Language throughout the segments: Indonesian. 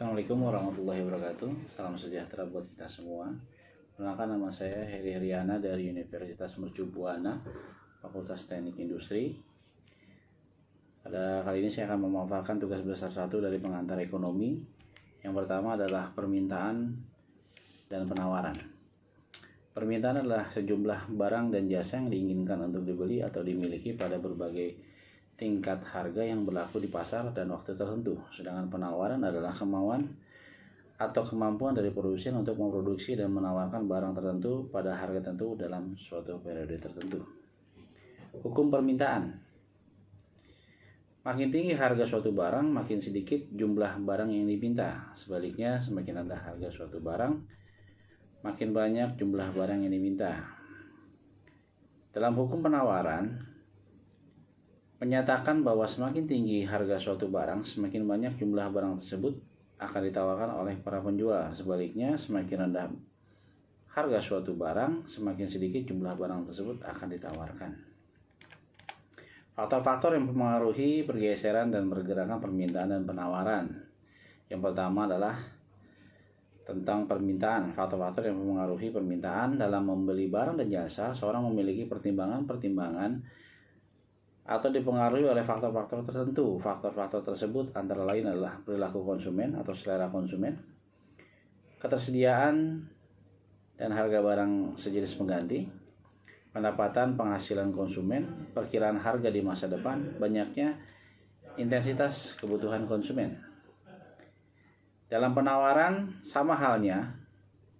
Assalamualaikum warahmatullahi wabarakatuh. Salam sejahtera buat kita semua. Perkenalkan, nama saya Heri Heriana dari Universitas Mercu Buana, Fakultas Teknik Industri. Pada kali ini saya akan memaparkan tugas besar satu dari pengantar ekonomi. Yang pertama adalah permintaan dan penawaran. Permintaan adalah sejumlah barang dan jasa yang diinginkan untuk dibeli atau dimiliki pada berbagai tingkat harga yang berlaku di pasar dan waktu tertentu. Sedangkan penawaran adalah kemauan atau kemampuan dari produsen untuk memproduksi dan menawarkan barang tertentu pada harga tertentu dalam suatu periode tertentu. Hukum permintaan. Makin tinggi harga suatu barang, makin sedikit jumlah barang yang diminta. Sebaliknya, semakin rendah harga suatu barang, makin banyak jumlah barang yang diminta. Dalam hukum penawaran, menyatakan bahwa semakin tinggi harga suatu barang, semakin banyak jumlah barang tersebut akan ditawarkan oleh para penjual. Sebaliknya, semakin rendah harga suatu barang, semakin sedikit jumlah barang tersebut akan ditawarkan. Faktor-faktor yang mempengaruhi pergeseran dan pergerakan permintaan dan penawaran. Yang pertama adalah tentang permintaan. Faktor-faktor yang mempengaruhi permintaan dalam membeli barang dan jasa, seorang memiliki pertimbangan-pertimbangan atau dipengaruhi oleh faktor-faktor tertentu. Faktor-faktor tersebut antara lain adalah perilaku konsumen atau selera konsumen, ketersediaan dan harga barang sejenis pengganti, pendapatan penghasilan konsumen, perkiraan harga di masa depan, banyaknya intensitas kebutuhan konsumen. Dalam penawaran, sama halnya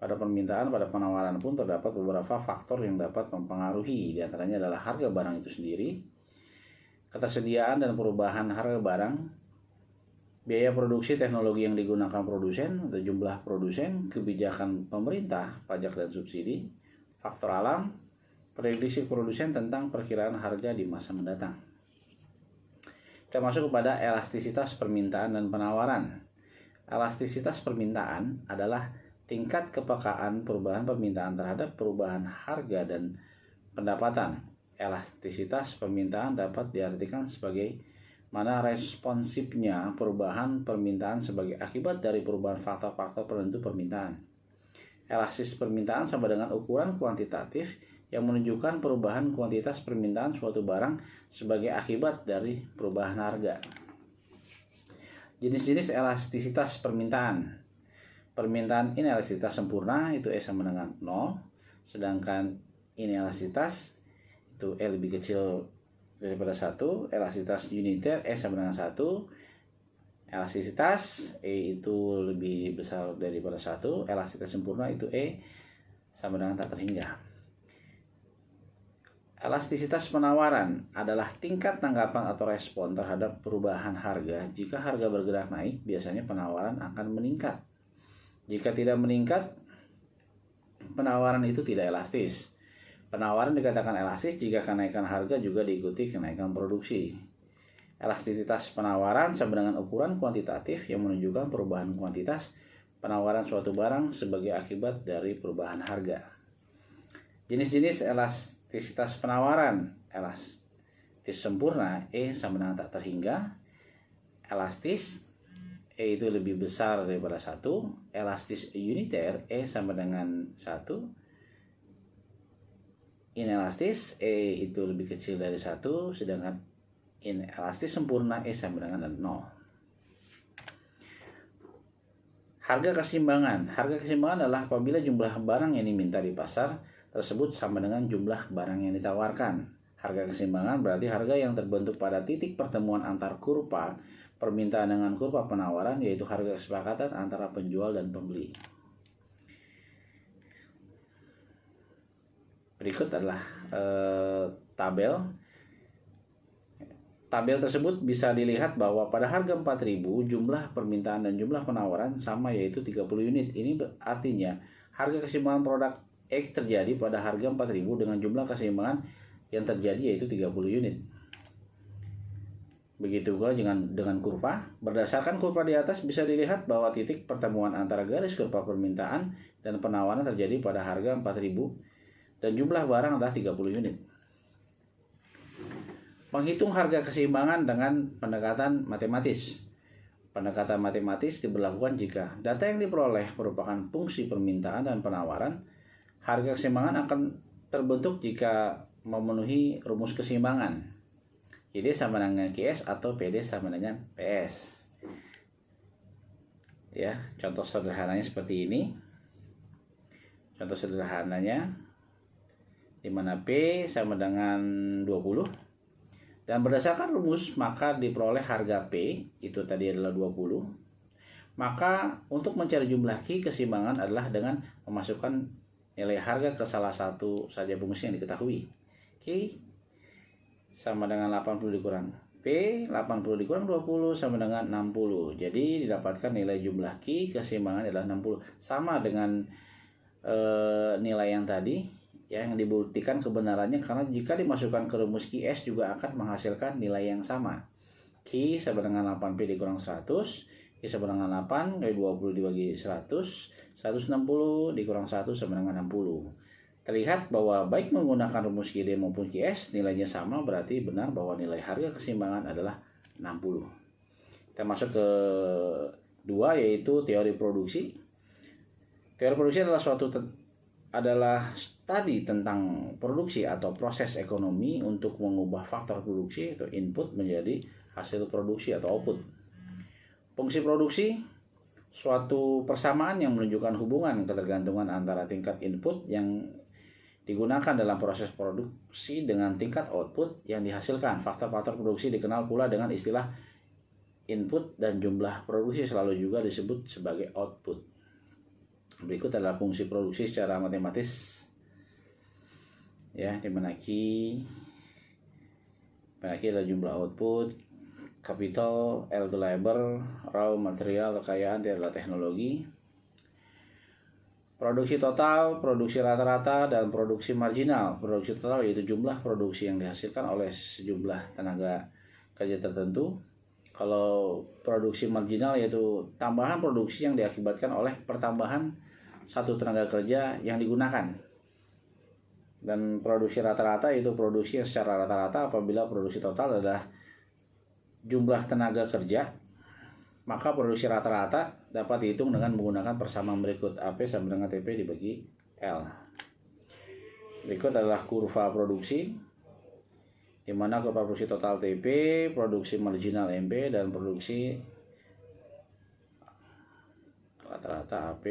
pada permintaan, pada penawaran pun terdapat beberapa faktor yang dapat mempengaruhi. Di antaranya adalah harga barang itu sendiri, ketersediaan dan perubahan harga barang, biaya produksi, teknologi yang digunakan produsen atau jumlah produsen, kebijakan pemerintah, pajak dan subsidi, faktor alam, prediksi produsen tentang perkiraan harga di masa mendatang. Kita masuk kepada elastisitas permintaan dan penawaran. Elastisitas permintaan adalah tingkat kepekaan perubahan permintaan terhadap perubahan harga dan pendapatan. Elastisitas permintaan dapat diartikan sebagai mana responsifnya perubahan permintaan sebagai akibat dari perubahan faktor-faktor penentu permintaan. Elastis permintaan sama dengan ukuran kuantitatif yang menunjukkan perubahan kuantitas permintaan suatu barang sebagai akibat dari perubahan harga. Jenis-jenis elastisitas permintaan. Permintaan inelastisitas sempurna itu E sama dengan 0, sedangkan inelastisitas itu E lebih kecil daripada 1, elastisitas uniter E sama dengan 1, elastisitas E itu lebih besar daripada 1, elastisitas sempurna itu E sama dengan tak terhingga. Elastisitas penawaran adalah tingkat tanggapan atau respon terhadap perubahan harga. Jika harga bergerak naik, biasanya penawaran akan meningkat. Jika tidak meningkat, penawaran itu tidak elastis. Penawaran dikatakan elastis jika kenaikan harga juga diikuti kenaikan produksi. Elastisitas penawaran sama dengan ukuran kuantitatif yang menunjukkan perubahan kuantitas penawaran suatu barang sebagai akibat dari perubahan harga. Jenis-jenis elastisitas penawaran. Elastis sempurna E sama dengan tak terhingga. Elastis E itu lebih besar daripada 1. Elastis uniter E sama dengan 1. Inelastis E itu lebih kecil dari 1, sedangkan inelastis sempurna E sama dengan 0. Harga keseimbangan. Harga keseimbangan adalah apabila jumlah barang yang diminta di pasar tersebut sama dengan jumlah barang yang ditawarkan. Harga keseimbangan berarti harga yang terbentuk pada titik pertemuan antar kurva permintaan dengan kurva penawaran, yaitu harga kesepakatan antara penjual dan pembeli. Berikut adalah tabel. Tabel tersebut bisa dilihat bahwa pada harga 4.000 jumlah permintaan dan jumlah penawaran sama, yaitu 30 unit. Ini artinya harga keseimbangan produk X terjadi pada harga 4.000 dengan jumlah keseimbangan yang terjadi yaitu 30 unit. Begitu pula dengan kurva. Berdasarkan kurva di atas bisa dilihat bahwa titik pertemuan antara garis kurva permintaan dan penawaran terjadi pada harga 4.000 dan jumlah barang adalah 30 unit. Menghitung harga keseimbangan dengan pendekatan matematis. Pendekatan matematis diberlakukan jika data yang diperoleh merupakan fungsi permintaan dan penawaran. Harga keseimbangan akan terbentuk jika memenuhi rumus keseimbangan. PD sama dengan QS atau PD sama dengan PS. Ya, contoh sederhananya seperti ini. Contoh sederhananya di mana P sama dengan 20. Dan berdasarkan rumus maka diperoleh harga P itu tadi adalah 20. Maka untuk mencari jumlah Q keseimbangan adalah dengan memasukkan nilai harga ke salah satu saja fungsi yang diketahui. Q sama dengan 80 dikurang P, 80 dikurang 20 sama dengan 60. Jadi didapatkan nilai jumlah Q keseimbangan adalah 60. Sama dengan nilai yang tadi yang dibuktikan kebenarannya, karena jika dimasukkan ke rumus QS juga akan menghasilkan nilai yang sama. Q sama dengan 8P dikurang 100, Q sama dengan 8 dari 20 dibagi 100, 160 dikurang 1 sama dengan 60. Terlihat bahwa baik menggunakan rumus QD maupun QS nilainya sama, berarti benar bahwa nilai harga keseimbangan adalah 60. Kita masuk ke 2, yaitu teori produksi. Teori produksi adalah studi tentang produksi atau proses ekonomi untuk mengubah faktor produksi atau input menjadi hasil produksi atau output. Fungsi produksi, suatu persamaan yang menunjukkan hubungan ketergantungan antara tingkat input yang digunakan dalam proses produksi dengan tingkat output yang dihasilkan. Faktor-faktor produksi dikenal pula dengan istilah input dan jumlah produksi selalu juga disebut sebagai output. Berikut adalah fungsi produksi secara matematis, ya, dimana Q adalah jumlah output, capital, L itu labor, raw material, kekayaan, T adalah teknologi. Produksi total, produksi rata-rata, dan produksi marginal. Produksi total yaitu jumlah produksi yang dihasilkan oleh sejumlah tenaga kerja tertentu. Kalau produksi marginal yaitu tambahan produksi yang diakibatkan oleh pertambahan satu tenaga kerja yang digunakan. Dan produksi rata-rata yaitu produksi yang secara rata-rata apabila produksi total adalah jumlah tenaga kerja, maka produksi rata-rata dapat dihitung dengan menggunakan persamaan berikut. AP sama dengan TP dibagi L. Berikut adalah kurva produksi, di mana kurva produksi total TP, produksi marginal MP, dan produksi rata-rata AP.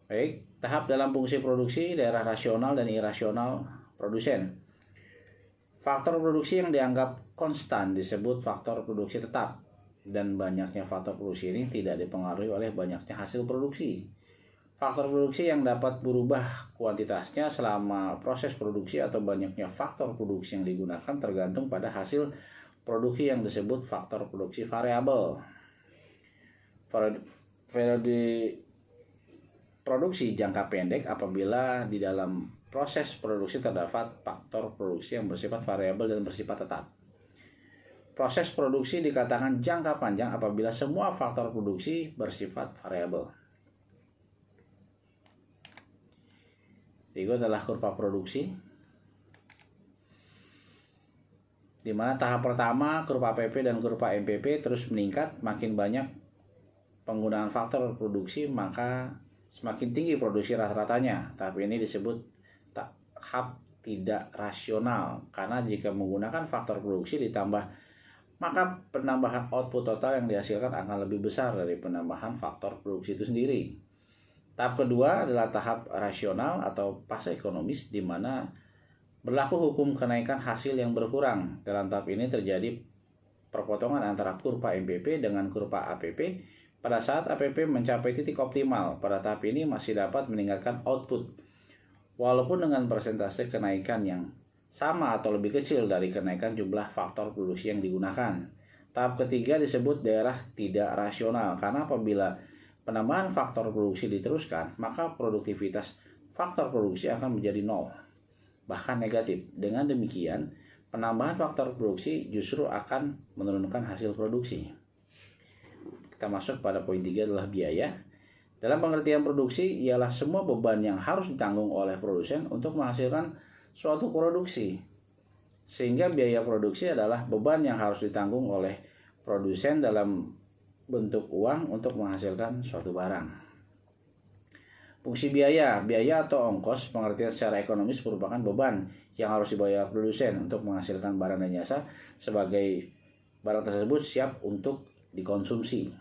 Baik, tahap dalam fungsi produksi, daerah rasional dan irasional produsen. Faktor produksi yang dianggap konstan disebut faktor produksi tetap, dan banyaknya faktor produksi ini tidak dipengaruhi oleh banyaknya hasil produksi. Faktor produksi yang dapat berubah kuantitasnya selama proses produksi atau banyaknya faktor produksi yang digunakan tergantung pada hasil produksi yang disebut faktor produksi variabel. Periode produksi jangka pendek apabila di dalam proses produksi terdapat faktor produksi yang bersifat variabel dan bersifat tetap. Proses produksi dikatakan jangka panjang apabila semua faktor produksi bersifat variabel. Berikut adalah kurva produksi, di mana tahap pertama kurva PP dan kurva MPP terus meningkat. Makin banyak penggunaan faktor produksi maka semakin tinggi produksi rata-ratanya. Tahap ini disebut tahap tidak rasional, karena jika menggunakan faktor produksi ditambah, maka penambahan output total yang dihasilkan akan lebih besar dari penambahan faktor produksi itu sendiri. Tahap kedua adalah tahap rasional atau fase ekonomis, di mana berlaku hukum kenaikan hasil yang berkurang. Dalam tahap ini terjadi perpotongan antara kurva MPP dengan kurva APP. Pada saat APP mencapai titik optimal, pada tahap ini masih dapat meningkatkan output, walaupun dengan persentase kenaikan yang sama atau lebih kecil dari kenaikan jumlah faktor produksi yang digunakan. Tahap ketiga disebut daerah tidak rasional, karena apabila penambahan faktor produksi diteruskan, maka produktivitas faktor produksi akan menjadi nol, bahkan negatif. Dengan demikian, penambahan faktor produksi justru akan menurunkan hasil produksi. Kita masuk pada poin 3 adalah biaya. Dalam pengertian produksi ialah semua beban yang harus ditanggung oleh produsen untuk menghasilkan suatu produksi. Sehingga biaya produksi adalah beban yang harus ditanggung oleh produsen dalam bentuk uang untuk menghasilkan suatu barang. Fungsi biaya atau ongkos pengertian secara ekonomis merupakan beban yang harus dibayar produsen untuk menghasilkan barang dan jasa sebagai barang tersebut siap untuk dikonsumsi.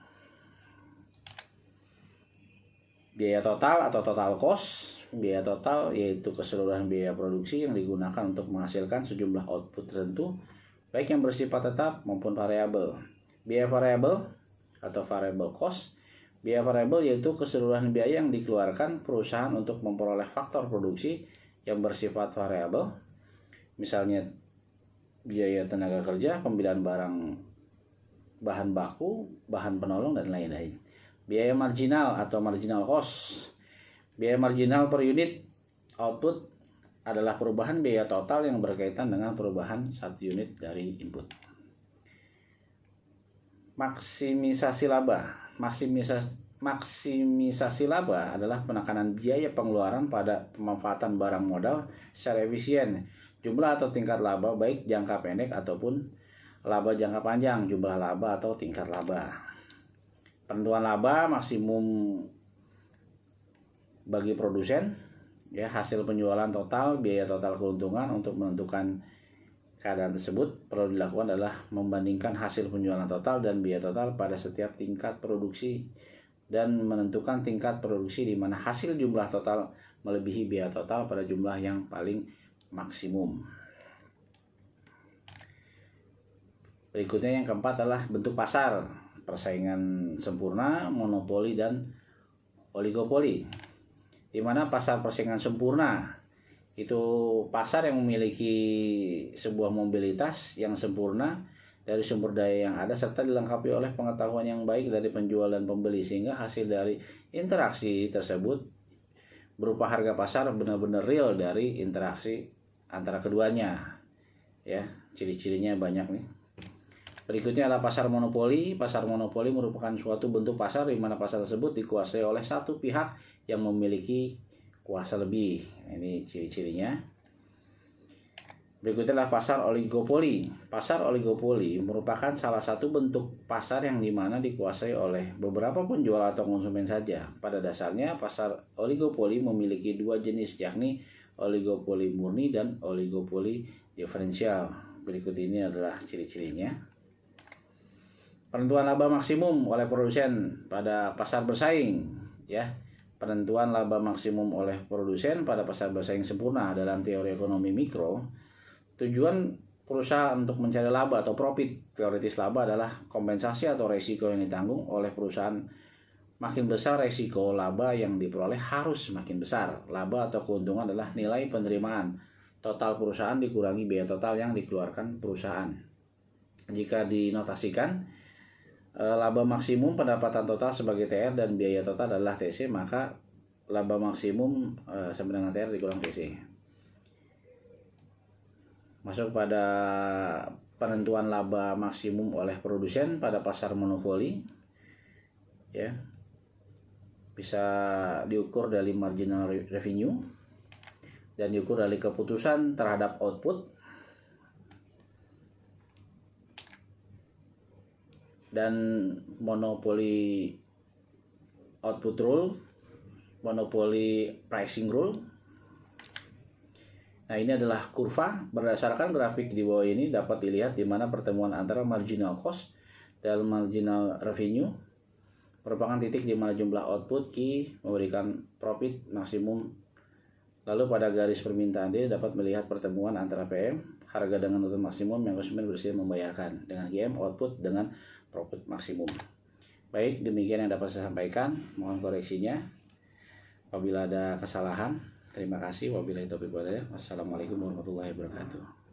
Biaya total atau total cost, biaya total yaitu keseluruhan biaya produksi yang digunakan untuk menghasilkan sejumlah output tertentu, baik yang bersifat tetap maupun variabel. Biaya variabel atau variable cost, biaya variabel yaitu keseluruhan biaya yang dikeluarkan perusahaan untuk memperoleh faktor produksi yang bersifat variabel, misalnya biaya tenaga kerja, pembelian barang bahan baku, bahan penolong, dan lain-lain. Biaya marginal atau marginal cost, biaya marginal per unit output adalah perubahan biaya total yang berkaitan dengan perubahan satu unit dari input. Maksimisasi laba. Maksimisasi laba adalah penekanan biaya pengeluaran pada pemanfaatan barang modal secara efisien. Jumlah atau tingkat laba baik jangka pendek ataupun laba jangka panjang, jumlah laba atau tingkat laba. Penentuan laba maksimum bagi produsen, ya, hasil penjualan total, biaya total keuntungan. Untuk menentukan keadaan tersebut perlu dilakukan adalah membandingkan hasil penjualan total dan biaya total pada setiap tingkat produksi dan menentukan tingkat produksi di mana hasil jumlah total melebihi biaya total pada jumlah yang paling maksimum. Berikutnya yang keempat adalah bentuk pasar, persaingan sempurna, monopoli, dan oligopoli. Di mana pasar persaingan sempurna itu pasar yang memiliki sebuah mobilitas yang sempurna dari sumber daya yang ada serta dilengkapi oleh pengetahuan yang baik dari penjual dan pembeli, sehingga hasil dari interaksi tersebut berupa harga pasar benar-benar real dari interaksi antara keduanya. Ya, ciri-cirinya banyak nih. Berikutnya adalah pasar monopoli. Pasar monopoli merupakan suatu bentuk pasar di mana pasar tersebut dikuasai oleh satu pihak yang memiliki kuasa lebih. Ini ciri-cirinya. Berikutnya adalah pasar oligopoli. Pasar oligopoli merupakan salah satu bentuk pasar yang dimana dikuasai oleh beberapa penjual atau konsumen saja. Pada dasarnya pasar oligopoli memiliki dua jenis, yakni oligopoli murni dan oligopoli diferensial. Berikut ini adalah ciri-cirinya. Penentuan laba maksimum oleh produsen pada pasar bersaing, ya. Penentuan laba maksimum oleh produsen pada pasar bersaing sempurna dalam teori ekonomi mikro. Tujuan perusahaan untuk mencari laba atau profit. Teoritis laba adalah kompensasi atau resiko yang ditanggung oleh perusahaan. Makin besar resiko, laba yang diperoleh harus makin besar. Laba atau keuntungan adalah nilai penerimaan total perusahaan dikurangi biaya total yang dikeluarkan perusahaan. Jika dinotasikan, laba maksimum pendapatan total sebagai TR dan biaya total adalah TC, maka laba maksimum sama dengan TR dikurang TC. Masuk pada penentuan laba maksimum oleh produsen pada pasar monopoli, ya, bisa diukur dari marginal revenue dan diukur dari keputusan terhadap output dan monopoli output rule, monopoli pricing rule. Nah, ini adalah kurva. Berdasarkan grafik di bawah ini dapat dilihat di mana pertemuan antara marginal cost dan marginal revenue merupakan titik di mana jumlah output key memberikan profit maksimum. Lalu pada garis permintaan D dapat melihat pertemuan antara PM, harga dengan output maksimum yang konsumen bersedia membayarkan, dengan GM, output dengan profit maksimum. Baik, demikian yang dapat saya sampaikan. Mohon koreksinya apabila ada kesalahan. Terima kasih. Wabillahi taufiq wal hidayah. Wassalamualaikum warahmatullahi wabarakatuh.